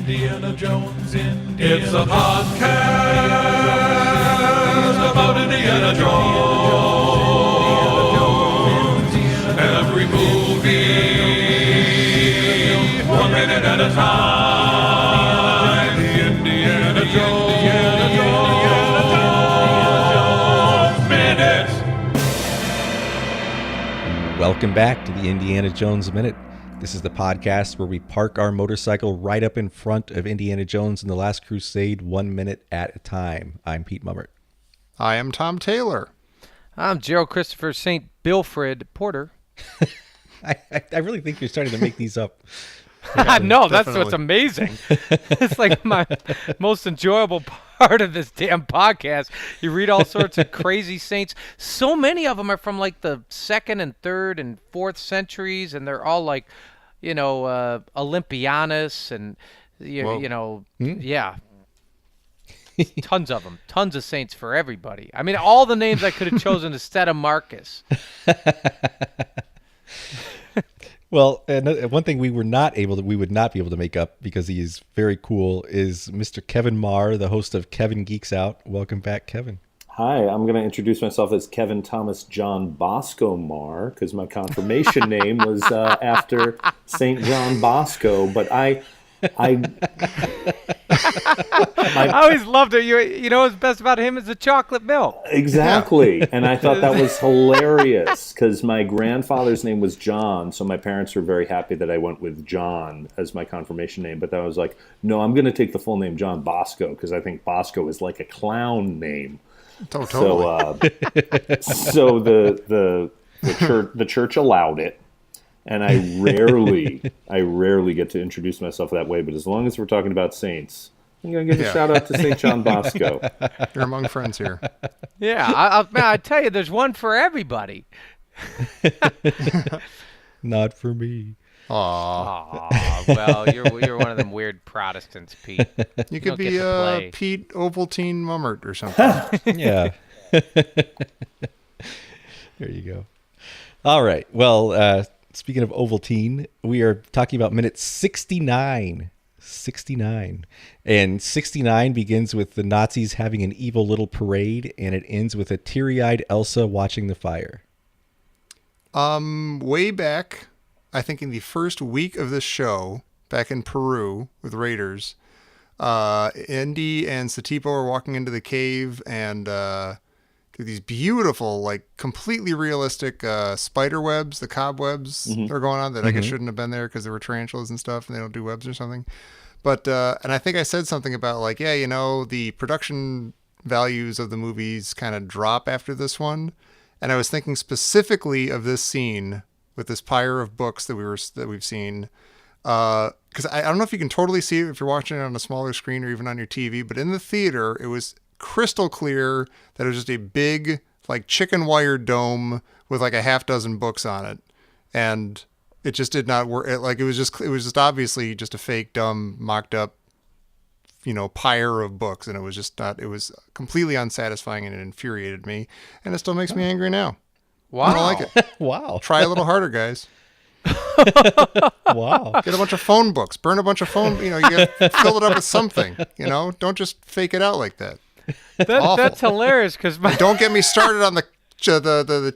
Indiana Jones, It's a podcast about Indiana Jones. Every movie, 1 minute at a time. The Indiana Jones Minute. Welcome back to the Indiana Jones Minute. This is the podcast where we park our motorcycle right up in front of Indiana Jones and the Last Crusade 1 minute at a time. I'm Pete Mummert. I am Tom Taylor. I'm Gerald Christopher St. Bilfred Porter. I really think you're starting to make these up. No, that's what's amazing. It's like my most enjoyable part of this damn podcast. You read all sorts of crazy saints. So many of them are from like the 2nd and 3rd and 4th centuries, and they're all like, Olympianus and, yeah. Tons of them. Tons of saints for everybody. I mean, all the names I could have chosen instead of Marcus. Well, one thing we would not be able to make up because he is very cool is Mr. Kevin Maher, the host of Kevin Geeks Out. Welcome back, Kevin. Hi, I'm going to introduce myself as Kevin Thomas John Bosco Maher because my confirmation name was after St. John Bosco, but I always loved it. You know what's best about him is the chocolate milk. Exactly. And I thought that was hilarious because my grandfather's name was John, so my parents were very happy that I went with John as my confirmation name. But then I was like, no, I'm going to take the full name John Bosco because I think Bosco is like a clown name. Totally. So the church allowed it. And I rarely get to introduce myself that way. But as long as we're talking about saints, I'm going to give a shout out to St. John Bosco. You're among friends here. Yeah, I tell you, there's one for everybody. Not for me. Aw. Well, you're one of them weird Protestants, Pete. You could be Pete Ovaltine Mummert or something. Yeah. There you go. All right. Well, speaking of Ovaltine, we are talking about minute 69. 69. And 69 begins with the Nazis having an evil little parade, and it ends with a teary-eyed Elsa watching the fire. Way back, I think in the first week of this show, back in Peru with Raiders, Indy and Satipo are walking into the cave and these beautiful, like completely realistic spider webs, the cobwebs that are going on that I guess shouldn't have been there because there were tarantulas and stuff and they don't do webs or something. But, and I think I said something about like, yeah, the production values of the movies kind of drop after this one. And I was thinking specifically of this scene with this pyre of books that we've seen. Because I don't know if you can totally see it if you're watching it on a smaller screen or even on your TV, but in the theater, it was crystal clear that it was just a big like chicken wire dome with like a half dozen books on it, and it just did not work. It was just obviously just a fake, dumb, mocked up pyre of books, and it was just not. It was completely unsatisfying, and it infuriated me, and it still makes me angry now. Wow. I don't like it. Wow. Try a little harder, guys. Wow. Get a bunch of phone books, burn a bunch of phone, you fill it up with something, don't just fake it out like that. That's hilarious because don't get me started on the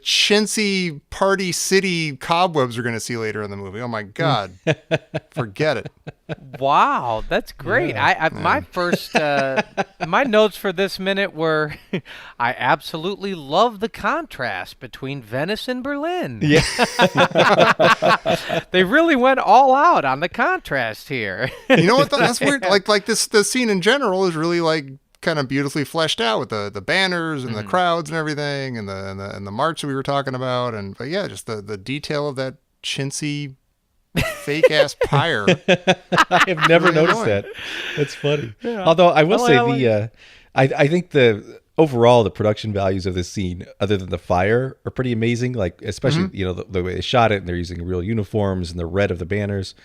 chintzy party city cobwebs we're going to see later in the movie. Oh my God, forget it. Wow, that's great. Yeah. My first my notes for this minute were I absolutely love the contrast between Venice and Berlin. Yeah. They really went all out on the contrast here. You know what? That's weird. Like the scene in general is really like kind of beautifully fleshed out with the banners and the crowds and everything and the march that we were talking about, but yeah, just the detail of that chintzy fake ass pyre. I have never really noticed annoying. that. That's funny. Yeah. Although I will say I think the overall the production values of this scene, other than the fire, are pretty amazing. Like especially the way they shot it, and they're using real uniforms and the red of the banners.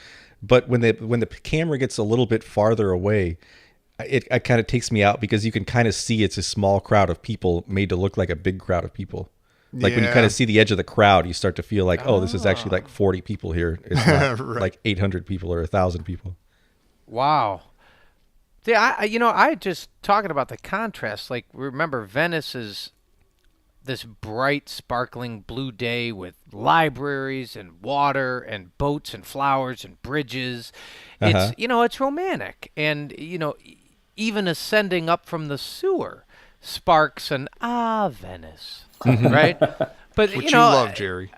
But when the camera gets a little bit farther away, it kind of takes me out because you can kind of see it's a small crowd of people made to look like a big crowd of people. Like when you kind of see the edge of the crowd, you start to feel like, oh, this is actually like 40 people here. It's not right. like 800 people or 1,000 people. Wow. I just talking about the contrast. Like, remember, Venice is this bright, sparkling blue day with libraries and water and boats and flowers and bridges. It's it's romantic, and even ascending up from the sewer sparks an Venice, right? But Which you love, Jerry.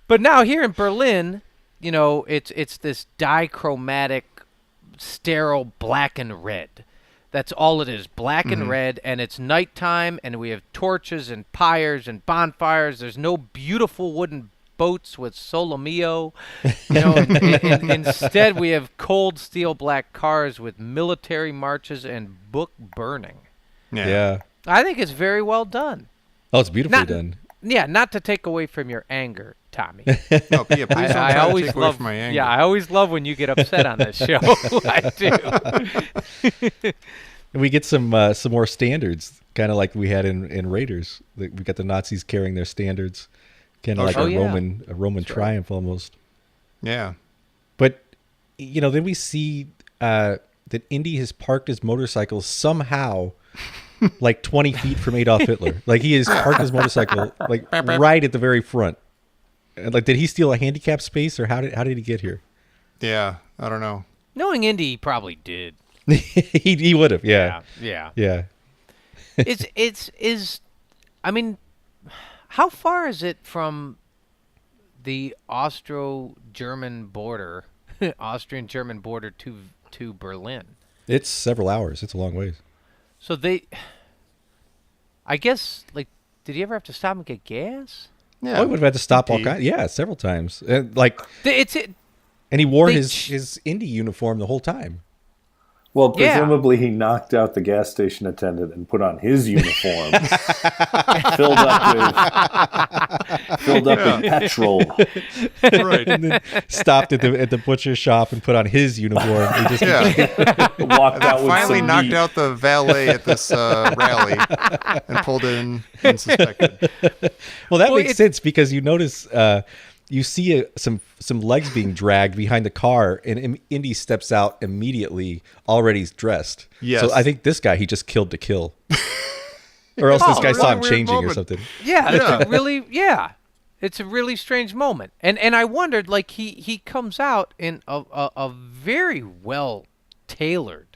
But now here in Berlin, it's this dichromatic, sterile black and red. That's all it is, black and red, and it's nighttime, and we have torches and pyres and bonfires. There's no beautiful wooden boats with Solomio. Instead, we have cold steel black cars with military marches and book burning. Yeah. I think it's very well done. Oh, it's beautifully done. Yeah, not to take away from your anger, Tommy. No, please don't I try always to take away love from my anger. Yeah, I always love when you get upset on this show. I do. And we get some more standards, kind of like we had in Raiders. We got the Nazis carrying their standards, kind of like a Roman triumph almost. Yeah. But then we see that Indy has parked his motorcycle somehow like 20 feet from Adolf Hitler. Like, he has parked his motorcycle like right at the very front. And, like, did he steal a handicap space, or how did he get here? Yeah, I don't know. Knowing Indy, he probably did. he would have, yeah. I mean, how far is it from the Austrian-German border to Berlin? It's several hours. It's a long ways. So I guess, like, did he ever have to stop and get gas? Yeah. Oh, he would have had to stop all kinds. Yeah, several times. And he wore his Indy uniform the whole time. Well, presumably he knocked out the gas station attendant and put on his uniform, filled up with petrol. Right. And then stopped at the butcher shop and put on his uniform. He just walked out with finally some knocked meat. out the valet at this rally and pulled in unsuspected. Well, that makes sense, because you notice you see some legs being dragged behind the car, and Indy steps out immediately, already dressed. Yes. So I think this guy, he just killed to kill. Or else this guy saw him changing or something. Yeah, it's a really strange moment. And I wondered, like, he comes out in a very well tailored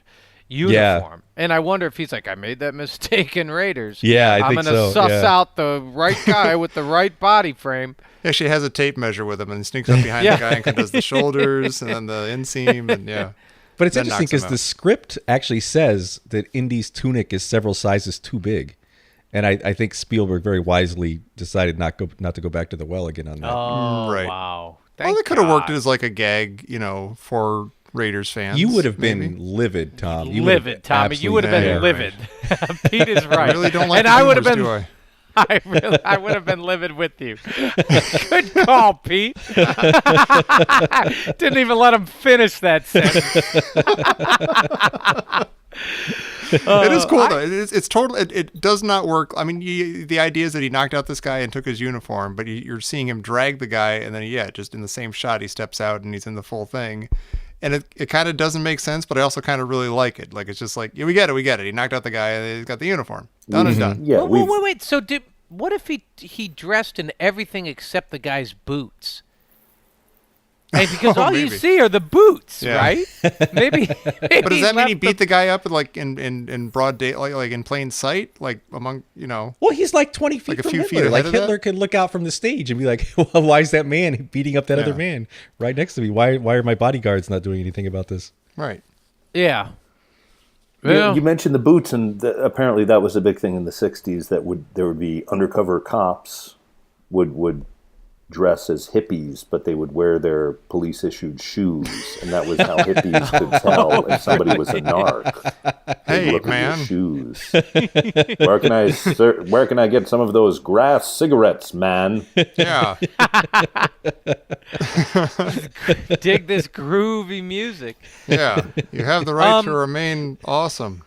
uniform. And I wonder if he's like, I made that mistake in Raiders. Yeah, I I'm think gonna so. suss yeah. out the right guy with the right body frame. He actually has a tape measure with him and sneaks up behind the guy and does the shoulders and then the inseam and But it's then interesting knocks him because out. the script actually says that Indy's tunic is several sizes too big. And I think Spielberg very wisely decided not to go back to the well again on that. Oh, Right. wow. Well, they could have worked it as like a gag, for Raiders fans. You would have been maybe. livid, Tom. Livid, Tommy. You would have been Yeah, livid. Pete is right. I really don't like and the I would have humors, been. do I? I would have been livid with you. Good call, Pete. Didn't even let him finish that sentence. It is cool though. It's total. It does not work. I mean, the idea is that he knocked out this guy and took his uniform, but you're seeing him drag the guy, and then just in the same shot, he steps out and he's in the full thing, and it kind of doesn't make sense. But I also kind of really like it. Like, it's just like, we get it. He knocked out the guy and he's got the uniform. Done and done. Yeah, wait. So what if he dressed in everything except the guy's boots? Hey, because all you maybe. see are the boots, Yeah. right? Maybe. But does that mean he beat the guy up in broad day, like in plain sight, like among Well, he's like 20 feet Like a from few Hitler. feet ahead Like, of Hitler that? could look out from the stage and be like, well, why is that man beating up that other man right next to me? Why are my bodyguards not doing anything about this? right? Yeah. You mentioned the boots, and apparently that was a big thing in the 60s, that there would be undercover cops would dress as hippies, but they would wear their police-issued shoes, and that was how hippies could tell if somebody was a narc. They'd Hey, look at man. your shoes. Where can I get some of those grass cigarettes, man? Yeah. Dig this groovy music. Yeah. You have the right to remain awesome.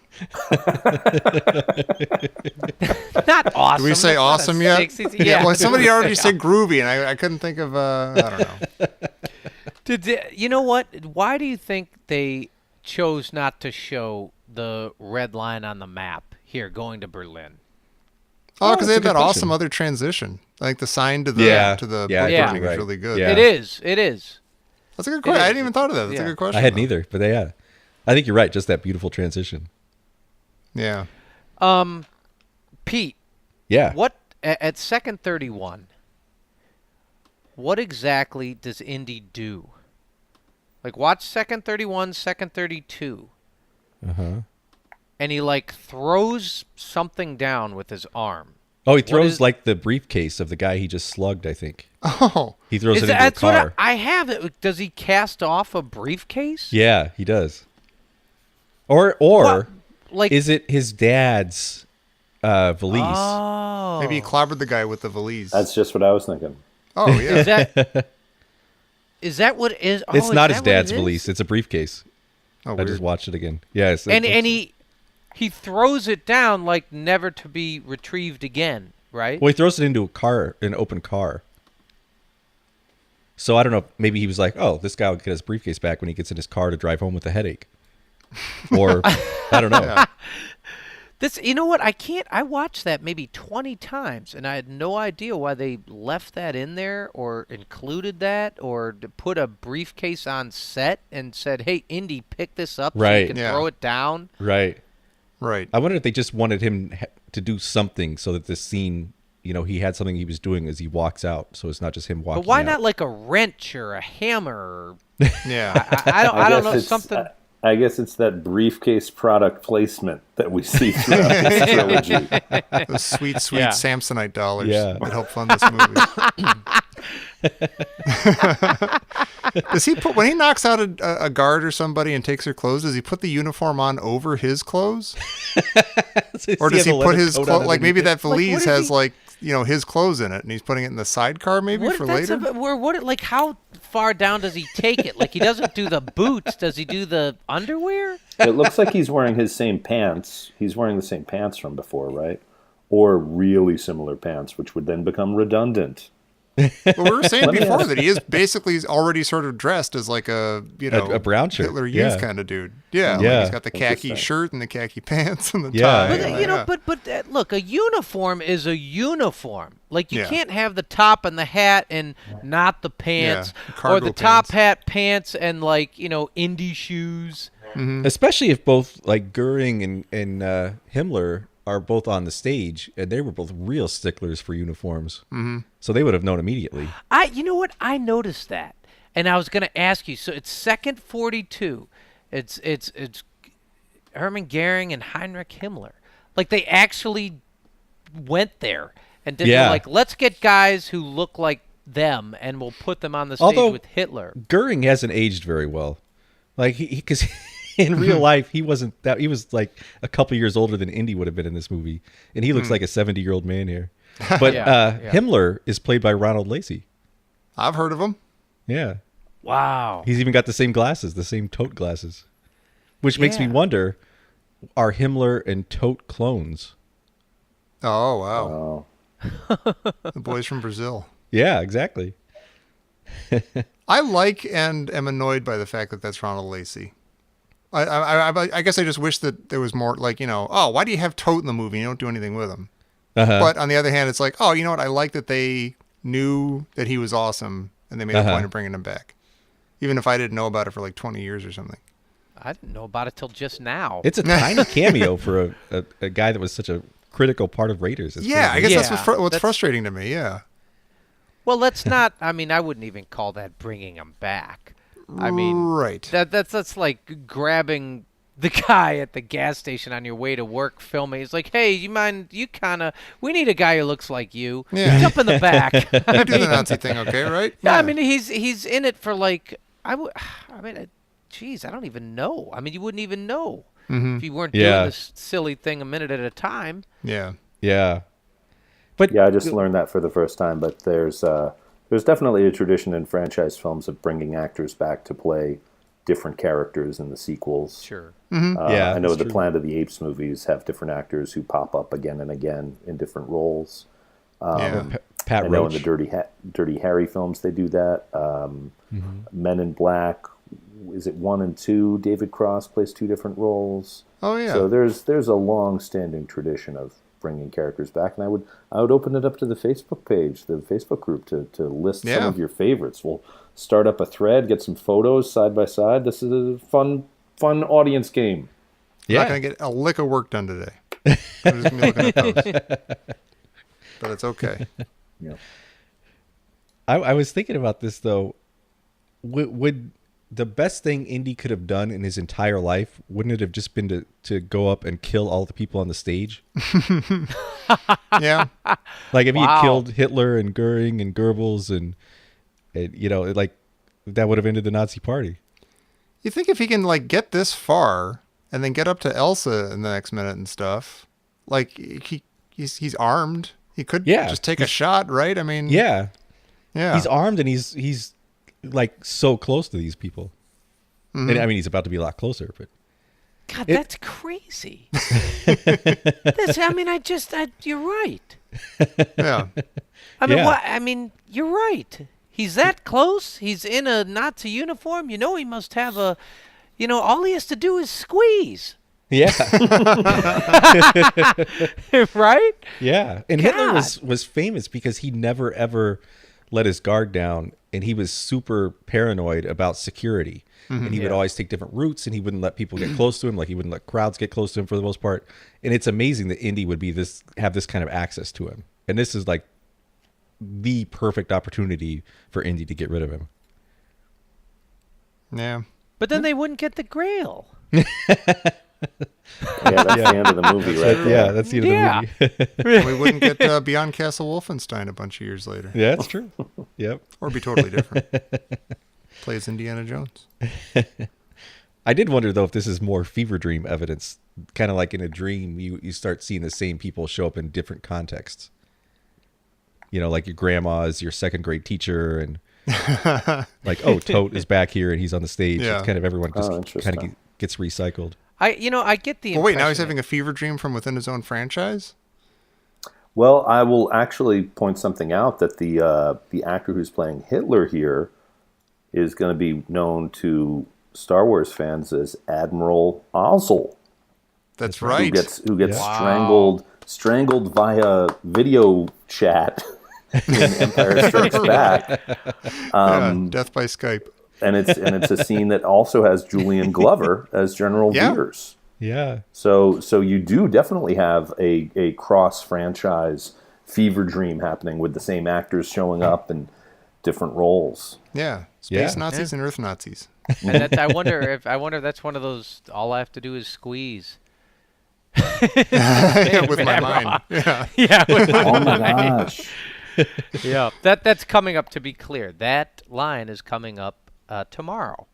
Not awesome. Do we say That's not a awesome yet? 60s Yeah. Well, somebody already said groovy, and I couldn't think of. I don't know. You know what? Why do you think they chose not to show the red line on the map here going to Berlin? Oh, because they that's have a that good awesome question. other transition. Like the sign to the Yeah. boat Yeah, burning right. is really good. Yeah. It is. It is. That's a good question. is. I hadn't even thought of that. That's Yeah. a good question. I hadn't though. either, but yeah. I think you're right. Just that beautiful transition. Yeah. Pete, Yeah. what at second 31? What exactly does Indy do? Like, watch second 31, second 32. And he like throws something down with his arm. Oh, he What throws is- like the briefcase of the guy he just slugged, I think. Oh. He throws it into a That's what car. I have it. Does he cast off a briefcase? Yeah, he does. Or What? Like, is it his dad's valise? oh, Maybe he clobbered the guy with the valise. That's just what I was thinking. Oh, yeah. is that is that what is? Oh, It's is not that his what it dad's is? valise. It's a briefcase. Oh, I weird. just watched it again. Yeah, And he throws it down like never to be retrieved again, right? well, he throws it into a car, an open car. So I don't know. Maybe he was like, "Oh, this guy will get his briefcase back when he gets in his car to drive home with a headache," or I don't know. Yeah. This, you know what? I watched that maybe 20 times, and I had no idea why they left that in there or included that or put a briefcase on set and said, "Hey, Indy, pick this up so you Right. can Yeah. throw it down." Right. Right. I wonder if they just wanted him to do something so that this scene, he had something he was doing as he walks out, so it's not just him walking. But why out. not like a wrench or a hammer? Or, Yeah. I don't know, guess it's- something. I guess it's that briefcase product placement that we see throughout this trilogy. Those sweet, sweet Yeah. Samsonite dollars Yeah. that help fund this movie. Does he put, when he knocks out a guard or somebody and takes their clothes, does he put the uniform on over his clothes? Or does he put his clothes, like maybe that Like, what valise is has he- like, his clothes in it and he's putting it in the sidecar maybe What for that's later? like how far down does he take it? Like he doesn't do the boots, does he do the underwear? It looks like he's wearing his same pants. He's wearing the same pants from before, right? Or really similar pants, which would then become redundant. Well, we were saying Let me before ask- that he is basically already sort of dressed as like a brown shirt, Hitler Youth yeah. kind of dude. Yeah, Yeah. like he's got the khaki Interesting. shirt and the khaki pants and the Yeah. tie. But Yeah. you know, but look, a uniform is a uniform. Like you Yeah. can't have the top and the hat and not the pants, Yeah, or cargo the top pants. hat, pants, and like indie shoes. Especially if both like Goering and Himmler are both on the stage, and they were both real sticklers for uniforms. Mm-hmm. So they would have known immediately. You know what? I noticed that, and I was going to ask you. So it's second 42. It's Hermann Goering and Heinrich Himmler. Like they actually went there and did Yeah. like, let's get guys who look like them, and we'll put them on the stage Although- with Hitler. Goering hasn't aged very well. Like because in real life he wasn't that. He was like a couple years older than Indy would have been in this movie, and he looks like a 70-year-old man here. But Yeah. Himmler is played by Ronald Lacey. I've heard of him. Yeah, Wow. he's even got the same glasses, the same tote glasses, which makes me Yeah. wonder: are Himmler and Tote clones? Oh wow, Oh, the boys from Brazil. Yeah, exactly. I like and am annoyed by the fact that that's Ronald Lacey. I guess I just wish that there was more like, why do you have Tote in the movie? You don't do anything with him. But on the other hand, it's like, oh, you know what? I like that they knew that he was awesome and they made a point of bringing him back. Even if I didn't know about it for like 20 years or something. I didn't know about it till just now. It's a tiny cameo for a guy that was such a critical part of Raiders. It's Yeah, I pretty guess neat. that's Yeah, what's that's- frustrating to me. Yeah. Well, let's not. I mean, I wouldn't even call that bringing him back. I mean, right. that's like grabbing the guy at the gas station on your way to work, filming. He's like, "Hey, you mind? We need a guy who looks like you. Yeah. Jump in the back." You do the Nazi thing, okay, right? Yeah, I mean, he's in it for like geez, I don't even know. I mean, you wouldn't even know if you weren't Yeah. doing this silly thing a minute at a time. Yeah. Yeah. But yeah, I just learned that for the first time. But there's definitely a tradition in franchise films of bringing actors back to play different characters in the sequels. Sure. Yeah, I know that's the true. Planet of the Apes movies have different actors who pop up again and again in different roles. Yeah. Pat I know in Roach. the Dirty Harry films they do that. Men in Black, is it 1 and 2? David Cross plays 2 different roles. Oh yeah. So there's a long-standing tradition of bringing characters back, and I would open it up to the Facebook page, the Facebook group, to list some of your favorites. We'll start up a thread, get some photos side by side. This is a fun audience game. I'm not going to get a lick of work done today. I'm just going to be looking at those. But it's okay. Yeah. I was thinking about this, though. Would the best thing Indy could have done in his entire life, wouldn't it have just been to go up and kill all the people on the stage? Yeah. Like if he had killed Hitler and Goering and Goebbels and like that would have ended the Nazi party. You think if he can like get this far and then get up to Elsa in the next minute and stuff, like he's armed. He could just take a shot, right? I mean, yeah. He's armed and he's like so close to these people. And I mean, he's about to be a lot closer, but God, that's crazy. You're right. Yeah. I mean, what? I mean, you're right. He's that close. He's in a Nazi uniform. He must have all he has to do is squeeze. yeah. Right? Yeah. And God. Hitler was famous because he never ever let his guard down, and he was super paranoid about security. And he would always take different routes, and he wouldn't let people get close to him. Like he wouldn't let crowds get close to him for the most part. And it's amazing that Indy would have this kind of access to him. And this is like the perfect opportunity for Indy to get rid of him. Yeah. But then they wouldn't get the Grail. Yeah, that's the end of the movie, right? Yeah, that's the end of the movie. We wouldn't get Beyond Castle Wolfenstein a bunch of years later. Yeah, that's true. Yep. Or be totally different. Plays Indiana Jones. I did wonder, though, if this is more fever dream evidence. Kind of like in a dream, you start seeing the same people show up in different contexts. Like your grandma is your second grade teacher, and like, Tote is back here and he's on the stage. Yeah. It's kind of everyone just interesting. kind of gets recycled. I get the Well, wait, now impression he's having a fever dream from within his own franchise? Well, I will actually point something out that the actor who's playing Hitler here is going to be known to Star Wars fans as Admiral Ozzel. That's right. Who gets strangled via video chat in Empire Strikes Back. Death by Skype. And it's a scene that also has Julian Glover as General Veers. Yeah. So you do definitely have a cross franchise fever dream happening with the same actors showing up in different roles. Yeah. Space Nazis and Earth Nazis. And I wonder if that's one of those. All I have to do is squeeze. With my mind. Yeah. Yeah. Oh my gosh. Yeah. That's coming up. To be clear, that line is coming up tomorrow.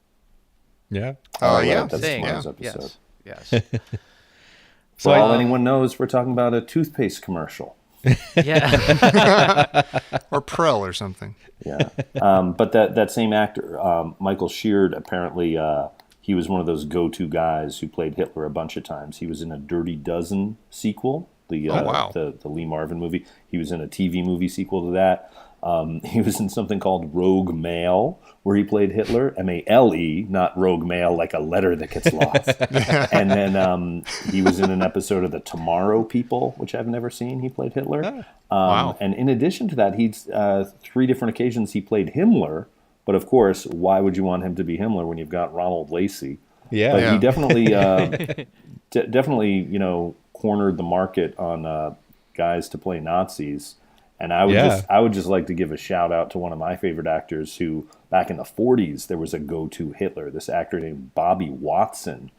Yeah. Oh, yeah. That's Saying, tomorrow's episode. Yes. For all anyone knows, we're talking about a toothpaste commercial. Yeah. Or Prel or something. Yeah. But that same actor, Michael Sheard, apparently he was one of those go-to guys who played Hitler a bunch of times. He was in a Dirty Dozen sequel, the Lee Marvin movie. He was in a TV movie sequel to that. He was in something called Rogue Mail, where he played Hitler, M-A-L-E, not Rogue Mail, like a letter that gets lost. And then he was in an episode of The Tomorrow People, which I've never seen. He played Hitler. Wow. And in addition to that, he's 3 different occasions he played Himmler. But of course, why would you want him to be Himmler when you've got Ronald Lacey? Yeah. But he definitely, cornered the market on guys to play Nazis. And I would just like to give a shout out to one of my favorite actors who, back in the 40s, there was a go-to Hitler. This actor named Bobby Watson,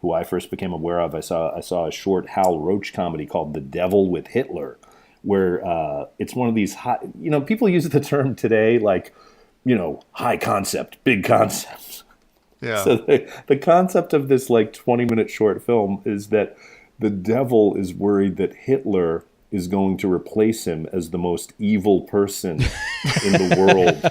who I first became aware of. I saw a short Hal Roach comedy called The Devil with Hitler, where it's one of these high, people use the term today like, high concept, big concept. Yeah. So the concept of this 20-minute short film is that the devil is worried that Hitler is going to replace him as the most evil person in the world.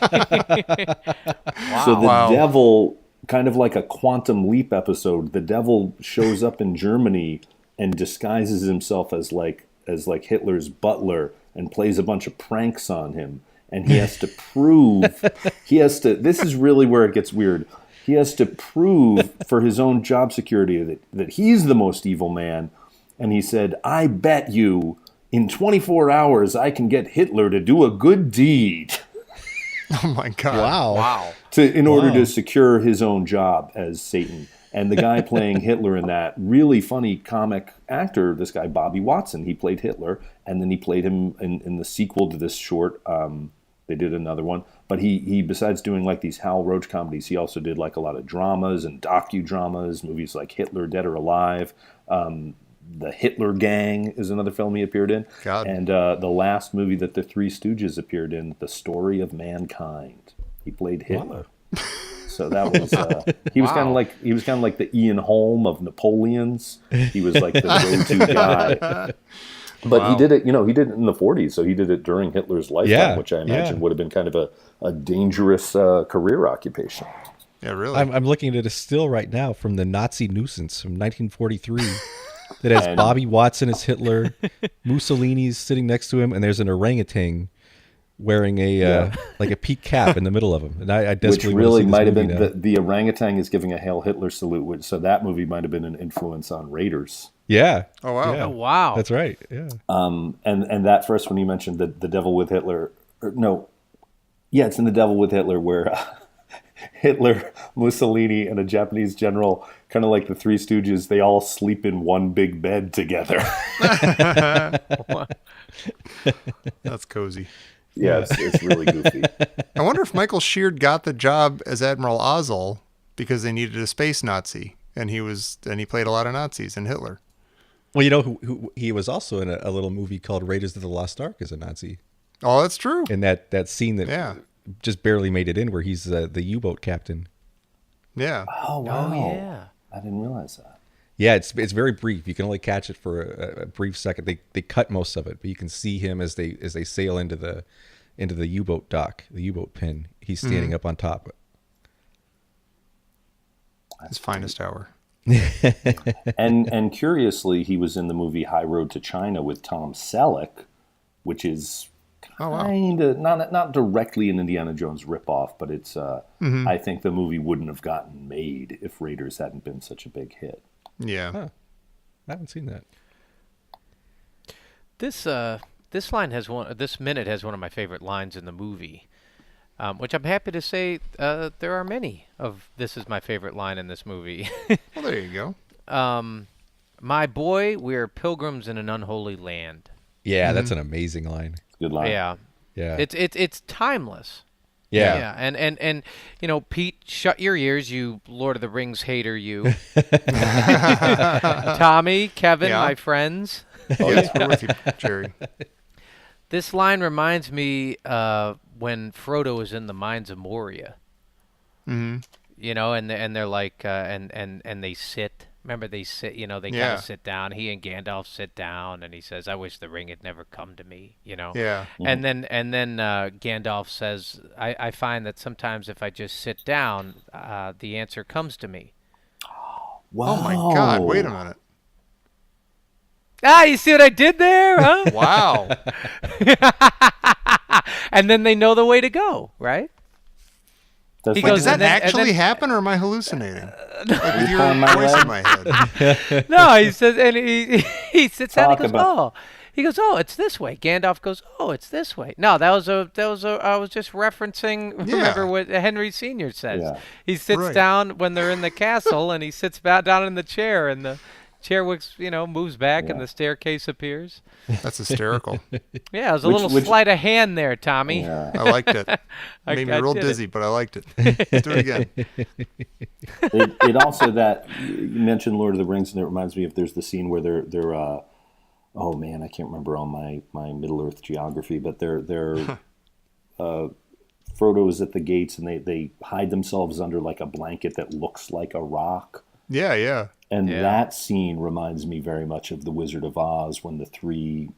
Wow. So the devil, kind of like a Quantum Leap episode, the devil shows up in Germany and disguises himself as like Hitler's butler and plays a bunch of pranks on him. and he has to prove, this is really where it gets weird. He has to prove for his own job security that he's the most evil man. And he said, I bet you in 24 hours I can get Hitler to do a good deed. Oh my God! Wow. In order to secure his own job as Satan. And the guy playing Hitler in that, really funny comic actor, this guy Bobby Watson, he played Hitler, and then he played him in the sequel to this short. They did another one, but he besides doing like these Hal Roach comedies, he also did like a lot of dramas and docudramas, movies like Hitler, Dead or Alive. The Hitler Gang is another film he appeared in. God. And the last movie that the Three Stooges appeared in, The Story of Mankind. He played Hitler. Wow. So that was he was kind of like the Ian Holm of Napoleons. He was like the go-to guy. But he did it, he did it in the 40s, so he did it during Hitler's lifetime, which I imagine would have been kind of a dangerous career occupation. Yeah, really. I'm looking at a still right now from the Nazi Nuisance from 1943 that has Bobby Watson as Hitler, Mussolini's sitting next to him, and there's an orangutan wearing a like a peak cap in the middle of him. And I desperately which really might have been now. the orangutan is giving a Hail Hitler salute, so that movie might have been an influence on Raiders. Yeah. Oh wow. Yeah. Oh, wow. That's right. Yeah. And that first one you mentioned, the Devil with Hitler, it's in The Devil with Hitler where Hitler, Mussolini, and a Japanese general, kind of like the Three Stooges, they all sleep in one big bed together. That's cozy. Yeah, it's really goofy. I wonder if Michael Sheard got the job as Admiral Ozzel because they needed a space Nazi, and he played a lot of Nazis and Hitler. Well, who he was also in a little movie called Raiders of the Lost Ark as a Nazi. Oh, that's true. In that scene that just barely made it in where he's the U-boat captain. Yeah. Oh, wow. Oh, yeah. I didn't realize that. Yeah, it's very brief. You can only catch it for a brief second. They cut most of it, but you can see him as they sail into the U-boat dock, the U-boat pin. He's standing up on top. His finest hour. And curiously, he was in the movie High Road to China with Tom Selleck, which is kind of not directly an Indiana Jones ripoff, but it's I think the movie wouldn't have gotten made if Raiders hadn't been such a big hit. Yeah. Huh. I haven't seen that. This minute has one of my favorite lines in the movie, which I'm happy to say there are many of. This is my favorite line in this movie. Well, there you go. My boy, we're pilgrims in an unholy land. Yeah, that's an amazing line. Good line. Yeah. Yeah. It's timeless. Yeah. Yeah, and Pete, shut your ears, you Lord of the Rings hater, you. Tommy, Kevin, my friends. Yes, we're with you, Jerry. This line reminds me when Frodo is in the mines of Moria. Mm-hmm. And they're like, and they sit. Remember, they sit. They kind of sit down. He and Gandalf sit down, and he says, "I wish the ring had never come to me." Yeah. Mm-hmm. And then Gandalf says, "I find that sometimes if I just sit down, the answer comes to me." Wow. Oh my God! Wait a minute. You see what I did there, huh? Wow. And then they know the way to go, right? That's He like- goes, Does that and then- actually happen, or am I hallucinating? Like with your on my voice leg? in my head. No, he says, and he sits down. Talk He goes, about- He goes, oh, it's this way. Gandalf goes, oh, it's this way. No, that was a. I was just referencing. Remember what Henry Senior says. Yeah. He sits Right. down when they're in the castle, and he sits back down in the chair, and the chair moves back, and the staircase appears. That's hysterical. Yeah, it was a little sleight of hand there, Tommy. Yeah. I liked it. Made me I real did it. dizzy, but I liked it. Let's do it again. It also, that you mentioned Lord of the Rings, and it reminds me of, there's the scene where they're oh man, I can't remember all my Middle Earth geography, but they're Frodo is at the gates, and they hide themselves under like a blanket that looks like a rock. Yeah. And that scene reminds me very much of The Wizard of Oz, when the three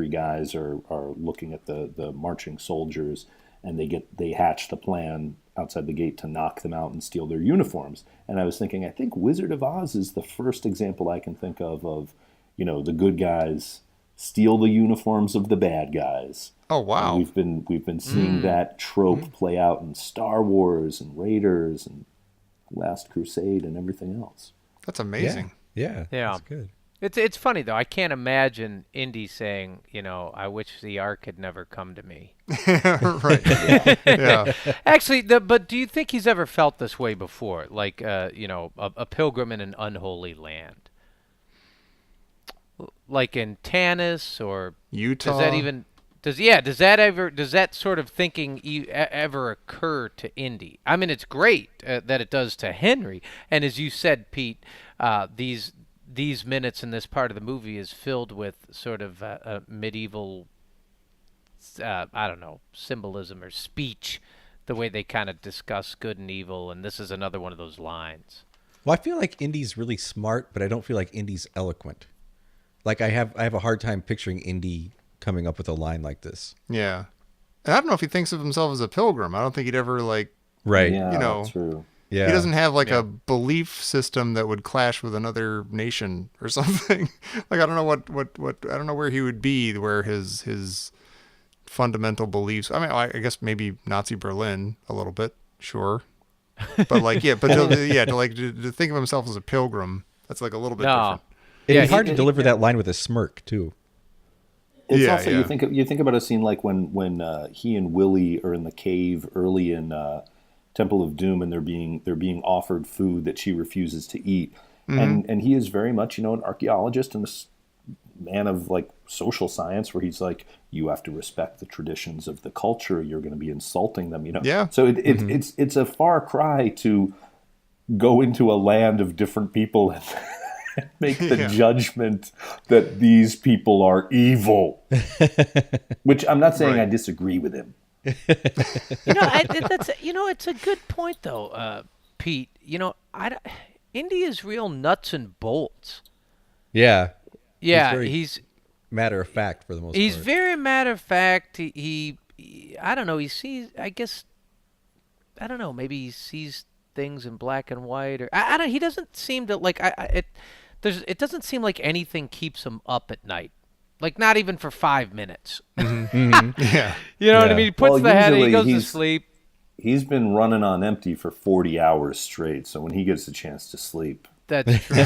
guys are looking at the marching soldiers, and they hatch the plan outside the gate to knock them out and steal their uniforms. And I was thinking, I think Wizard of Oz is the first example I can think of the good guys steal the uniforms of the bad guys. Oh wow! And we've been seeing that trope play out in Star Wars and Raiders and Last Crusade and everything else. That's amazing. Yeah. That's good. It's funny though. I can't imagine Indy saying, I wish the Ark had never come to me. Right. Yeah. Actually, but do you think he's ever felt this way before? Like, a pilgrim in an unholy land, like in Tanis or Utah. Does that even? Does that sort of thinking ever occur to Indy? I mean, it's great that it does to Henry, and as you said, Pete, these minutes in this part of the movie is filled with sort of a medieval, symbolism or speech, the way they kind of discuss good and evil, and this is another one of those lines. Well, I feel like Indy's really smart, but I don't feel like Indy's eloquent. Like I have a hard time picturing Indy coming up with a line like this. Yeah. And I don't know if he thinks of himself as a pilgrim. I don't think he'd ever Right. Yeah, true. Yeah. He doesn't have a belief system that would clash with another nation or something. I don't know what I don't know where he would be, where his fundamental beliefs. I mean, I guess maybe Nazi Berlin a little bit, sure. But to think of himself as a pilgrim, that's a little bit different. It'd be hard to deliver that line with a smirk too. It's also you think about a scene like when he and Willie are in the cave early in Temple of Doom, and they're being offered food that she refuses to eat, and he is very much an archaeologist and a man of social science, where he's like, you have to respect the traditions of the culture, you're going to be insulting them, Yeah. So it's a far cry to go into a land of different people and make the judgment that these people are evil. Which I'm not saying I disagree with him. It's a good point though, Pete. Indy is real nuts and bolts. Yeah. Yeah, he's matter of fact for the most part. He's very matter of fact. He I don't know. He sees. I guess. I don't know. Maybe he sees things in black and white, or I don't. He doesn't seem to like. It doesn't seem like anything keeps him up at night. Like, not even for 5 minutes. Yeah. You know what I mean? He puts the head in, he goes to sleep. He's been running on empty for 40 hours straight, so when he gets a chance to sleep, that's true.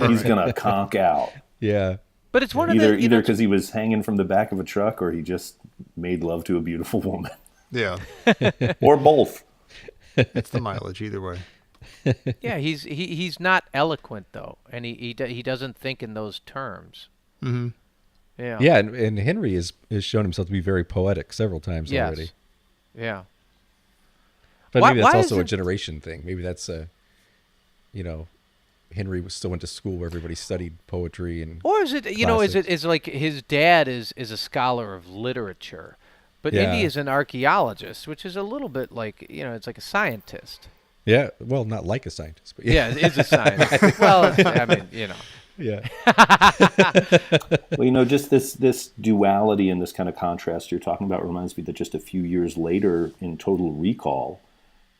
he's going to conk out. Yeah. But it's one either of the... Either because he was hanging from the back of a truck, or he just made love to a beautiful woman. Yeah. Or both. It's the mileage, either way. Yeah, he's not eloquent, though, and he doesn't think in those terms. Mm-hmm. Yeah, and Henry has shown himself to be very poetic several times already. Yeah. But maybe that's also a generation thing. Maybe that's Henry still went to school where everybody studied poetry and. Or is it is like his dad is a scholar of literature, but Indy is an archaeologist, which is a little bit like it's like a scientist. Yeah, well, not like a scientist, but yeah, it is a scientist. Well, I mean, Yeah. Well, just this duality and this kind of contrast you're talking about reminds me that just a few years later in Total Recall,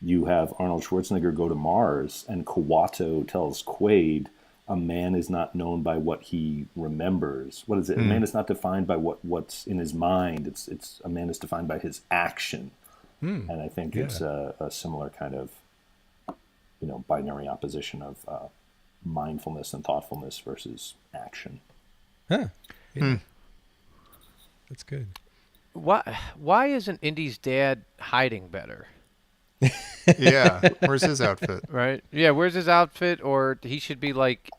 you have Arnold Schwarzenegger go to Mars, and Kawato tells Quaid, a man is not known by what he remembers. What is it? A man is not defined by what's in his mind. It's a man is defined by his action. And I think it's a similar kind of binary opposition of mindfulness and thoughtfulness versus action. Huh. Yeah. That's good. Why isn't Indy's dad hiding better? Yeah. Where's his outfit? Right. Yeah. Where's his outfit? Or he should be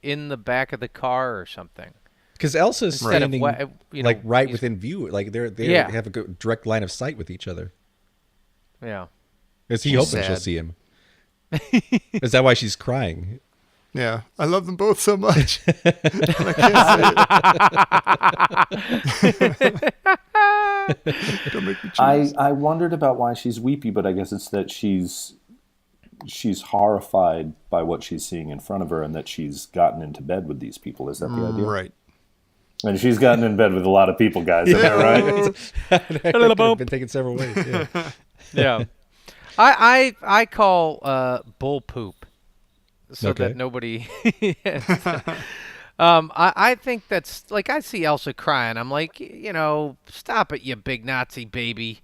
in the back of the car or something. Because Elsa's standing right within view. Like they have a good direct line of sight with each other. Yeah. Is he hoping she'll see him? Is that why she's crying? Yeah, I love them both so much. I can't say it. Don't make me choose. I wondered about why she's weepy, but I guess it's that she's horrified by what she's seeing in front of her, and that she's gotten into bed with these people. Is that the idea? Right. And she's gotten in bed with a lot of people, guys. Is that right? A little bump. Been taken several ways. Yeah. Yeah. I call bull poop. So that nobody, I think that's like I see Elsa crying. I'm like, stop it, you big Nazi baby.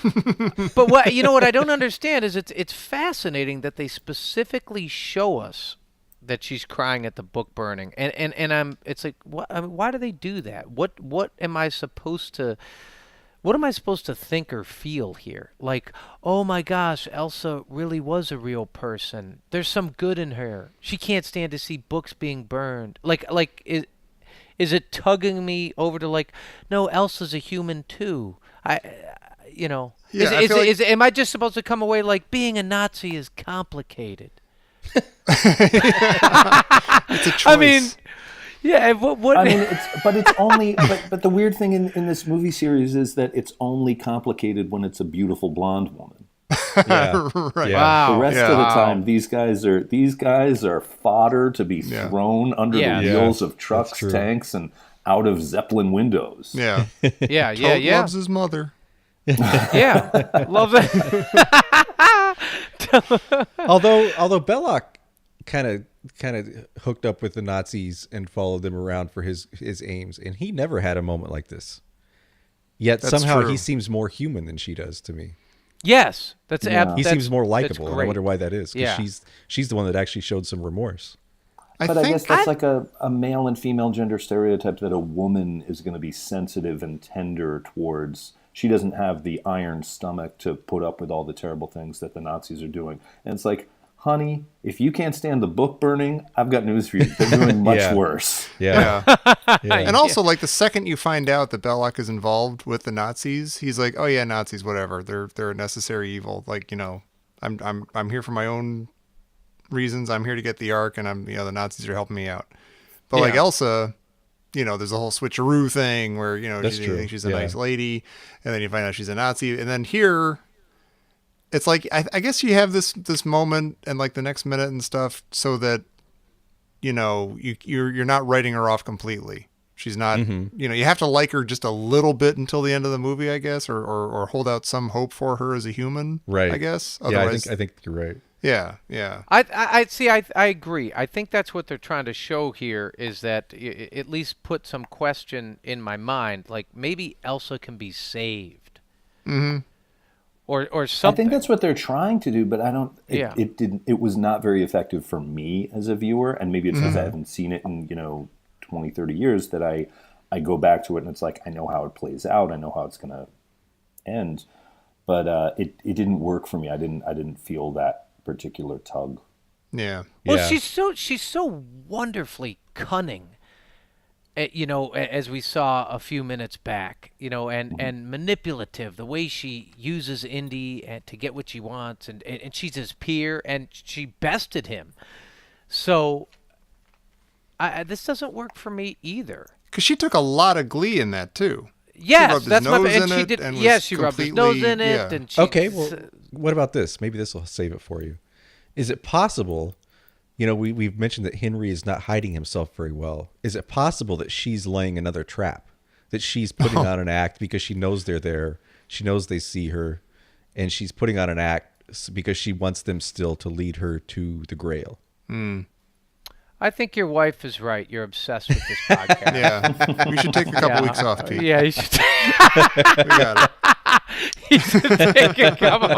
But what I don't understand is it's fascinating that they specifically show us that she's crying at the book burning, and it's like what I mean, why do they do that? What am I supposed to think or feel here? Like, oh my gosh, Elsa really was a real person. There's some good in her. She can't stand to see books being burned. Like is it tugging me over to like, no, Elsa's a human too. Yeah, I feel like- am I just supposed to come away like being a Nazi is complicated? It's a choice. I mean, yeah. What? I mean, it's only. But the weird thing in this movie series is that it's only complicated when it's a beautiful blonde woman. Yeah. Right. Yeah. Wow. The rest of the time, these guys are fodder to be thrown under Yeah. the wheels of trucks, true. tanks, and out of Zeppelin windows. Yeah. Yeah. Toad loves his mother. Yeah. Love that. Although Belloc kind of hooked up with the Nazis and followed them around for his aims, and he never had a moment like this. Yet That's somehow true. he seems more human than she does to me. Yes, that's Yeah. He that's- seems more that's likable, and I great. wonder why that is. 'Cause Yeah. she's the one that actually showed some remorse. I But I guess think that's like a male and female gender stereotype that a woman is going to be sensitive and tender towards. She doesn't have the iron stomach to put up with all the terrible things that the Nazis are doing. And it's like, honey, if you can't stand the book burning, I've got news for you. They're doing much Yeah. worse. Yeah. Yeah. And also, like, the second you find out that Belloc is involved with the Nazis, he's like, "Oh yeah, Nazis, whatever. They're a necessary evil. Like, I'm here for my own reasons. I'm here to get the Ark, and the Nazis are helping me out." But like Yeah. Elsa, there's a whole switcheroo thing where That's you true. think she's a Yeah. nice lady, and then you find out she's a Nazi, and then here. It's like I guess you have this moment and like the next minute and stuff so that you're not writing her off completely. She's not you have to like her just a little bit until the end of the movie, I guess, or hold out some hope for her as a human, Right. I guess. Yeah, Otherwise, I think you're right. yeah. I see. I agree. I think that's what they're trying to show here is that at least put some question in my mind, like maybe Elsa can be saved, or I something. think that's what they're trying to do, but I don't. Yeah. It didn't. It was not very effective for me as a viewer, and maybe it's because I haven't seen it in 20, 30 years that I go back to it, and it's like I know how it plays out. I know how it's gonna end, but it didn't work for me. I didn't feel that particular tug. Yeah. Well, Yeah. she's so wonderfully cunning. As we saw a few minutes back, and manipulative, the way she uses Indy to get what she wants, and she's his peer, and she bested him. So, this doesn't work for me either. Because she took a lot of glee in that too. Yes, rubbed his that's my nose and in she it did. and was Yes, she rubbed his nose in it, completely- and she. Okay, well, what about this? Maybe this will save it for you. Is it possible? We've mentioned that Henry is not hiding himself very well. Is it possible that she's laying another trap? That she's putting on an act because she knows they're there. She knows they see her, and she's putting on an act because she wants them still to lead her to the Grail. I think your wife is right. You're obsessed with this podcast. Yeah. We should take a couple weeks off, Pete. Yeah, you should. We got it. You should take a couple.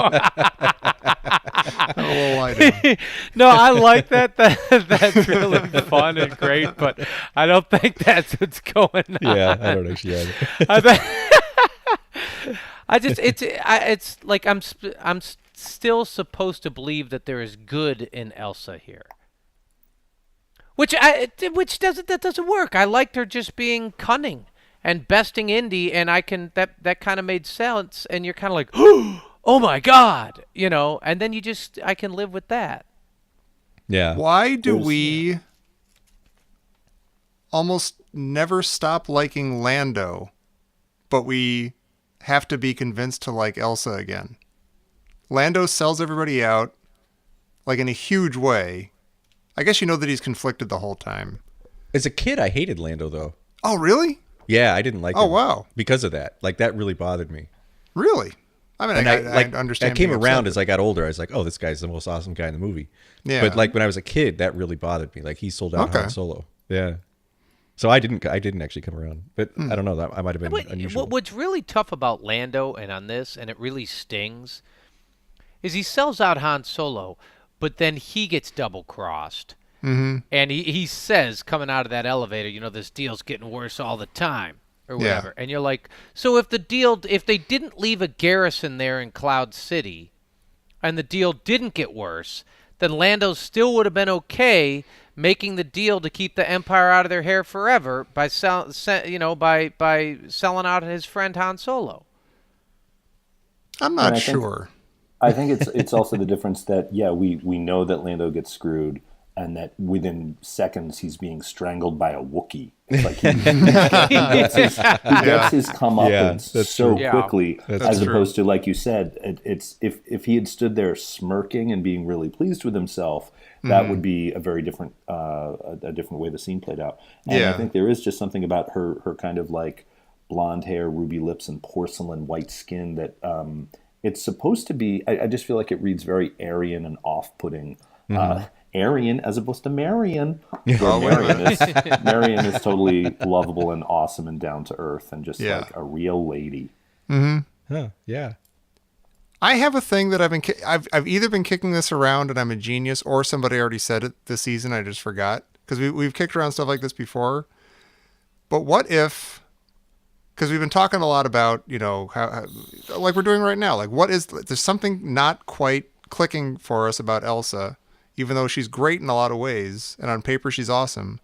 A little lie down. No, I like that. That's really fun and great, but I don't think that's what's going on. Yeah, I don't actually have it. It's like I'm still supposed to believe that there is good in Elsa here. Which doesn't work. I liked her just being cunning and besting Indy, and that kind of made sense. And you're kind of like, oh my god, and then I can live with that. Yeah. Why do we almost never stop liking Lando, but we have to be convinced to like Elsa again? Lando sells everybody out, like in a huge way. I guess you know that he's conflicted the whole time. As a kid, I hated Lando, though. Oh, really? Yeah, I didn't like Oh, him. wow. Because of that. Like, that really bothered me. Really? I mean, And I understand. I came being around upset, as I got older. I was like, oh, this guy's the most awesome guy in the movie. Yeah. But, like, when I was a kid, that really bothered me. Like, he sold out Okay. Han Solo. Yeah. So I didn't actually come around, but I don't know, that I might have been unusual. What's really tough about Lando and on this, and it really stings, is he sells out Han Solo, but then he gets double crossed. Mm-hmm. And he says, coming out of that elevator, this deal's getting worse all the time, or whatever. Yeah. And you're like, so if they didn't leave a garrison there in Cloud City, and the deal didn't get worse, then Lando still would have been okay making the deal to keep the Empire out of their hair forever by by selling out his friend Han Solo. I'm not sure. I think it's also the difference that we know that Lando gets screwed, and that within seconds he's being strangled by a Wookiee. It's like he gets his comeuppance so quickly, as opposed to, like you said, it's if he had stood there smirking and being really pleased with himself, that would be a very different a different way the scene played out. And I think there is just something about her kind of like blonde hair, ruby lips, and porcelain white skin that it's supposed to be. I just feel like it reads very Aryan and off-putting. Aryan as opposed to Marion. Marion is totally lovable and awesome and down to earth and just like a real lady. Mm-hmm. Oh, yeah. I have a thing that I've either been kicking this around and I'm a genius, or somebody already said it this season. I just forgot, because we've kicked around stuff like this before. But what if? Because we've been talking a lot about how like we're doing right now. Like, there's something not quite clicking for us about Elsa. Even though she's great in a lot of ways, and on paper she's awesome.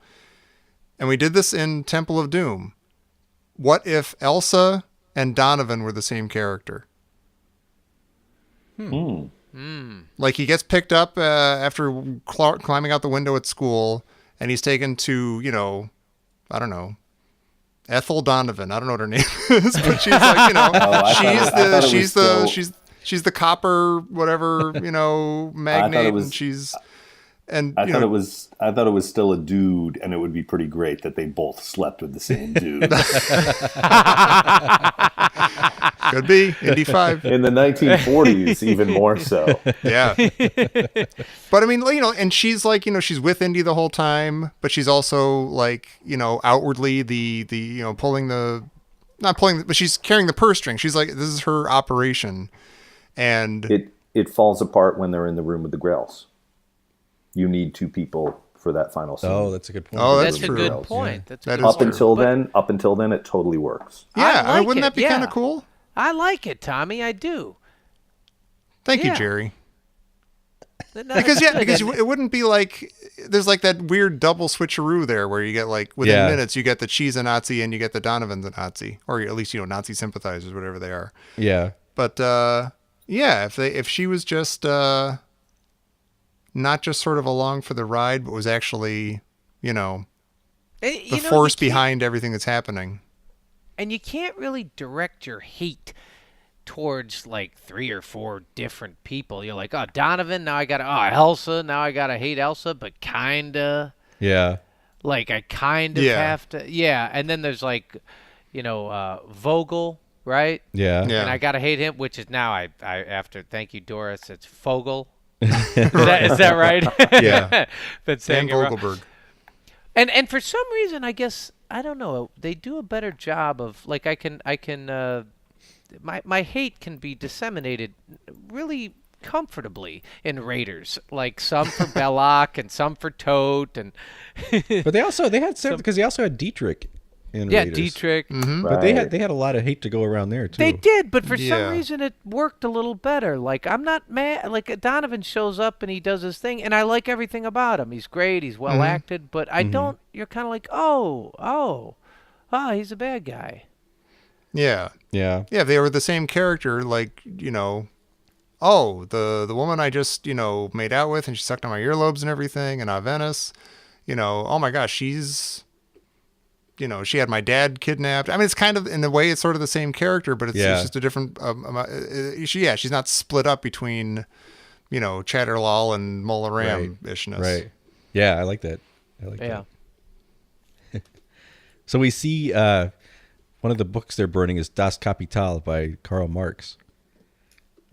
And we did this in Temple of Doom. What if Elsa and Donovan were the same character? Like, he gets picked up after climbing out the window at school, and he's taken to, I don't know, Ethel Donovan. I don't know what her name is, but she's like, she's the copper, whatever, magnate, and she's. And I thought it was still a dude, and it would be pretty great that they both slept with the same dude. Could be Indy 5 in the 1940s, even more so. Yeah, but I mean, and she's like, she's with Indy the whole time, but she's also like, outwardly the pulling the, not pulling, but she's carrying the purse string. She's like, this is her operation, and it falls apart when they're in the room with the Grails. You need two people for that final scene. Oh, that's a good point. Oh, that's a good point. Yeah. Up until then, it totally works. Yeah, wouldn't that be kind of cool? I like it, Tommy. I do. Thank you, Jerry. Because it wouldn't be like there's like that weird double switcheroo there where you get like within minutes you get the Cheese a Nazi and you get the Donovan the Nazi, or at least Nazi sympathizers, whatever they are. Yeah. But if she was just not just sort of along for the ride, but was actually, the force behind everything that's happening. And you can't really direct your hate towards like 3 or 4 different people. You're like, oh, Donovan, now I gotta, Elsa, now I gotta hate Elsa, but kinda. Yeah. Like, I kind of have to. Yeah. And then there's like, Vogel, right? Yeah. And I gotta hate him, which is now I after, thank you, Doris, it's Fogel. Is that right? Yeah. Been saying Dan Vogelberg. And for some reason, I guess, I don't know, they do a better job of, like, I can my hate can be disseminated really comfortably in Raiders, like some for Belloc and some for Tote, and but they had several, because they also had Dietrich in Raiders. Dietrich. Mm-hmm. But they had a lot of hate to go around there too. They did, but for some reason it worked a little better. Like, I'm not mad. Like, Donovan shows up and he does his thing, and I like everything about him. He's great. He's well acted, but I don't. You're kind of like, he's a bad guy. Yeah. If they were the same character, like, the woman I just made out with and she sucked on my earlobes and everything, and Venice, oh my gosh, she's. She had my dad kidnapped. I mean, it's kind of, in a way, it's sort of the same character, but it's just a different. She's not split up between, Chatterlall and Mola Ram-ishness. Right. Yeah, I like that. That. So we see one of the books they're burning is Das Kapital by Karl Marx.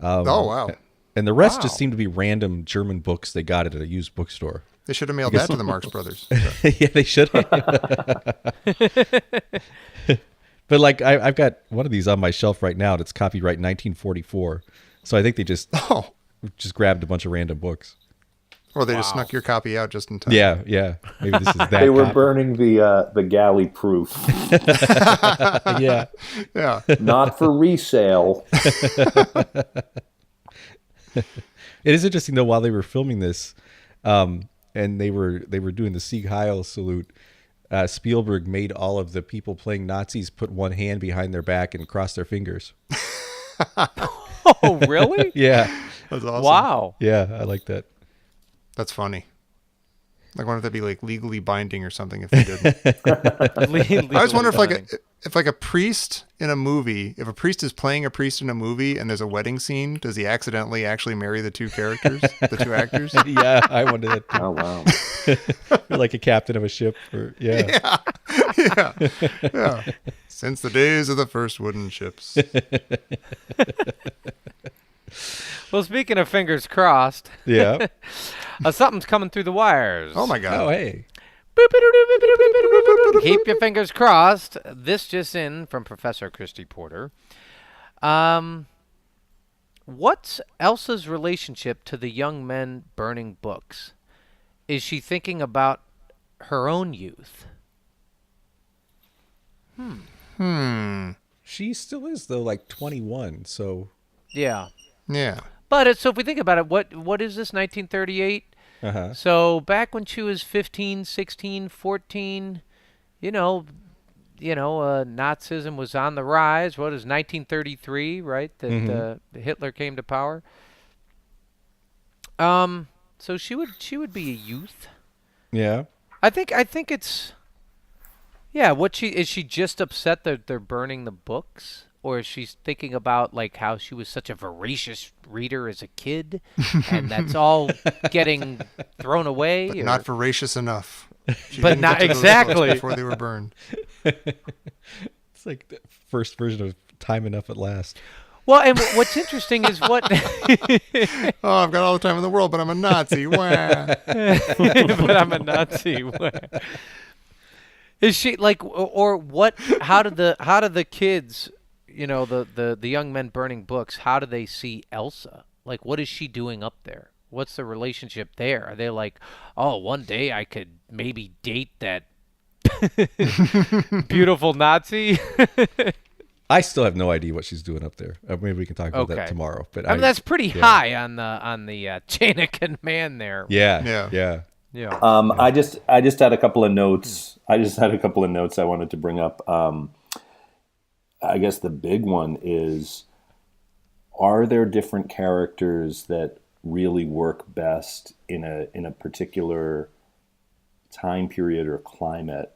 Oh wow! And the rest just seem to be random German books they got at a used bookstore. They should have mailed that to the Marx Brothers. Yeah, they should have. But like, I've got one of these on my shelf right now. That's copyright 1944. So I think they just grabbed a bunch of random books. Or they just snuck your copy out just in time. Yeah. Maybe this is that. They were copy. burning the galley proof. Yeah. Not for resale. It is interesting though. While they were filming this, and they were doing the Sieg Heil salute, Spielberg made all of the people playing Nazis put one hand behind their back and cross their fingers. Oh, really? Yeah. That's awesome. Wow. Yeah, I like that. That's funny. Like, why don't that be like legally binding or something if they didn't? I always wonder if like a priest in a movie, if a priest is playing a priest in a movie and there's a wedding scene, does he accidentally actually marry the two characters, the two actors? Yeah, I wonder that too. Oh, wow. Or like a captain of a ship. Or, yeah. Since the days of the first wooden ships. Well, speaking of fingers crossed, Yeah. something's coming through the wires. Oh my God. Oh, hey. Keep your fingers crossed. This just in from Professor Christy Porter. What's Elsa's relationship to the young men burning books? Is she thinking about her own youth? She still is though, like 21. So Yeah. Yeah. But so if we think about it, what is this, 1938? uh-huh. So back when she was 15, 16, 14, Nazism was on the rise. What is 1933, right? That Hitler came to power. So she would be a youth. Yeah. I think it's. Yeah, is she just upset that they're burning the books? Or is she thinking about like how she was such a voracious reader as a kid, and that's all getting thrown away? But not voracious enough. She But didn't not get to those exactly. books before they were burned. It's like the first version of Time Enough at Last. Well, and what's interesting is what. Oh, I've got all the time in the world, but I'm a Nazi. Wah. But I'm a Nazi. Is she like, or what? How do the kids, the young men burning books? How do they see Elsa? Like, what is she doing up there? What's the relationship there? Are they like, oh, one day I could maybe date that beautiful Nazi? I still have no idea what she's doing up there. Maybe we can talk about that tomorrow. But I mean, that's pretty high on the chain of command there. Yeah. I just had a couple of notes. I wanted to bring up. I guess the big one is, are there different characters that really work best in a particular time period or climate?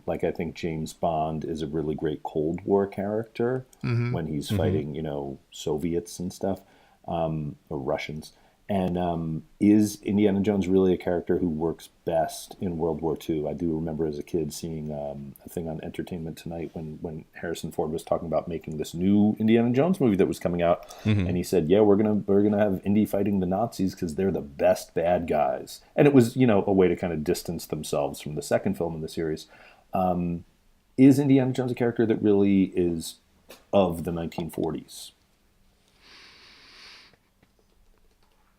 Like, I think James Bond is a really great Cold War character when he's fighting, Soviets and stuff, or Russians. And is Indiana Jones really a character who works best in World War II? I do remember as a kid seeing a thing on Entertainment Tonight when Harrison Ford was talking about making this new Indiana Jones movie that was coming out, and he said, "Yeah, we're gonna have Indy fighting the Nazis because they're the best bad guys." And it was a way to kind of distance themselves from the second film in the series. Is Indiana Jones a character that really is of the 1940s?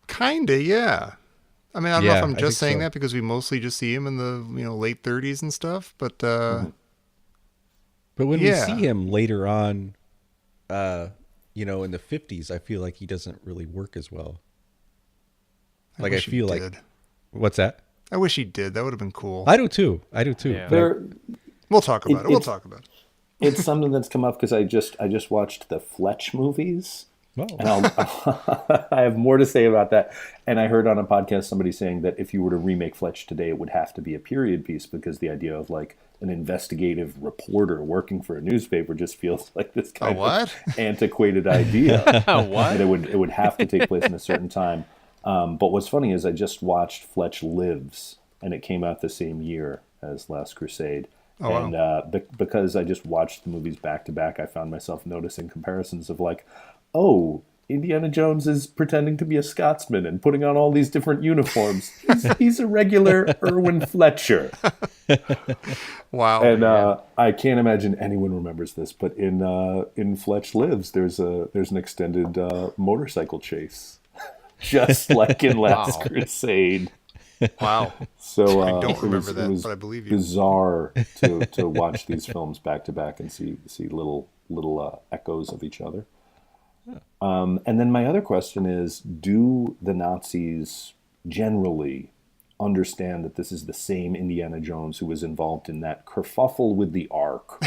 Kinda, yeah. I mean, I don't know if I'm I just think saying so. that because we mostly just see him in the late 30s and stuff, but But when we see him later on, in the 50s, I feel like he doesn't really work as well. Like, I feel like, what's that? I wish he did. That would have been cool. I do too. Yeah. But We'll talk about it. We'll talk about it. It's something that's come up because I just watched the Fletch movies. And I have more to say about that. And I heard on a podcast somebody saying that if you were to remake Fletch today, it would have to be a period piece because the idea of like an investigative reporter working for a newspaper just feels like this kind of antiquated idea. What? That it would have to take place in a certain time. But what's funny is I just watched Fletch Lives, and it came out the same year as Last Crusade. Because I just watched the movies back to back, I found myself noticing comparisons of like, oh, Indiana Jones is pretending to be a Scotsman and putting on all these different uniforms. He's a regular Irwin Fletcher. Wow. And I can't imagine anyone remembers this, but in Fletch Lives, there's an extended motorcycle chase, just like in Last Crusade. Wow. So I don't remember that, it was but I believe you. Bizarre to watch these films back to back and see little echoes of each other. And then my other question is, do the Nazis generally understand that this is the same Indiana Jones who was involved in that kerfuffle with the Ark?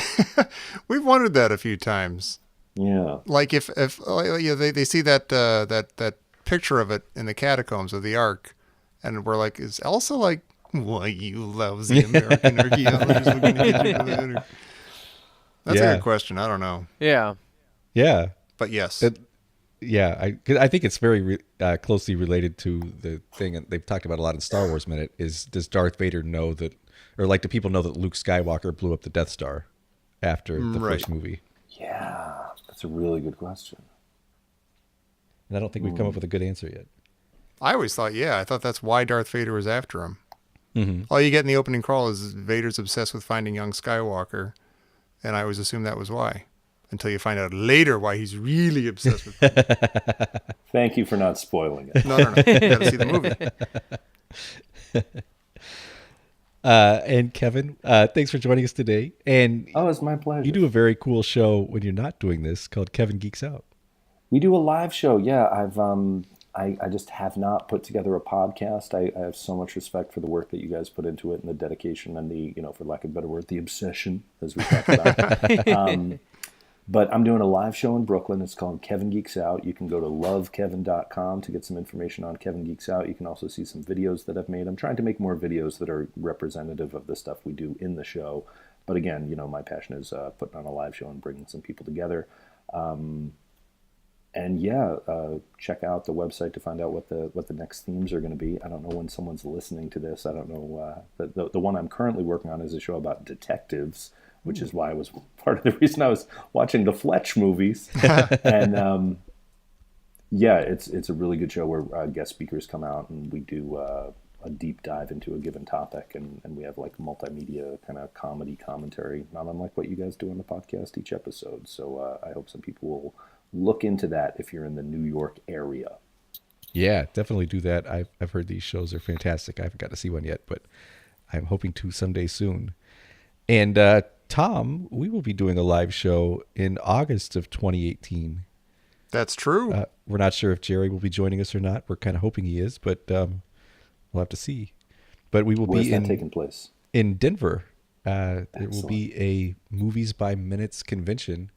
We've wondered that a few times. Yeah. Like if they see that picture of it in the catacombs of the Ark, and we're like, is Elsa like, why you lousy American archaeologists are going to get you to that? That's a good question. I don't know. Yeah. Yeah. But yes. I think it's very closely related to the thing, and they've talked about a lot in Star Wars Minute, is does Darth Vader know that, or like do people know that Luke Skywalker blew up the Death Star after the first movie? Yeah, that's a really good question. And I don't think we've come up with a good answer yet. I always thought, I thought that's why Darth Vader was after him. Mm-hmm. All you get in the opening crawl is Vader's obsessed with finding young Skywalker, and I always assumed that was why. Until you find out later why he's really obsessed with him. Thank you for not spoiling it. No. You gotta see the movie. And Kevin, thanks for joining us today. And it's my pleasure. You do a very cool show when you're not doing this called Kevin Geeks Out. We do a live show. Yeah, I just have not put together a podcast. I have so much respect for the work that you guys put into it and the dedication and the, for lack of a better word, the obsession, as we talked about. But I'm doing a live show in Brooklyn. It's called Kevin Geeks Out. You can go to lovekevin.com to get some information on Kevin Geeks Out. You can also see some videos that I've made. I'm trying to make more videos that are representative of the stuff we do in the show. But again, my passion is putting on a live show and bringing some people together. Check out the website to find out what the next themes are going to be. I don't know when someone's listening to this. I don't know. The one I'm currently working on is a show about detectives, which is why I was part of the reason I was watching the Fletch movies. And it's a really good show where guest speakers come out and we do a deep dive into a given topic, and we have like multimedia kind of comedy commentary, not unlike what you guys do on the podcast each episode. So I hope some people will look into that if you're in the New York area. Yeah, definitely do that. I've heard these shows are fantastic. I haven't got to see one yet, but I'm hoping to someday soon. And Tom, we will be doing a live show in August of 2018. That's true. We're not sure if Jerry will be joining us or not. We're kind of hoping he is, but we'll have to see. But we will Where's be that taking place? In Denver. It will be a Movies by Minutes convention,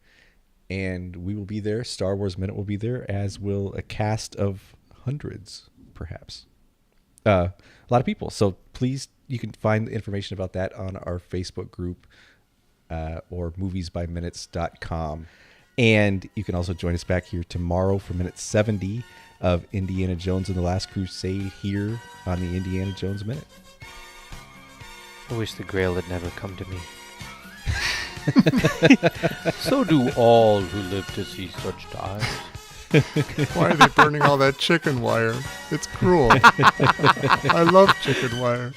and we will be there. Star Wars Minute will be there, as will a cast of hundreds, perhaps. A lot of people. So please, you can find the information about that on our Facebook group or moviesbyminutes.com. And you can also join us back here tomorrow for minute 70 of Indiana Jones and the Last Crusade here on the Indiana Jones Minute. I wish the Grail had never come to me. So do all who live to see such times. Why are they burning all that chicken wire? It's cruel. I love chicken wire.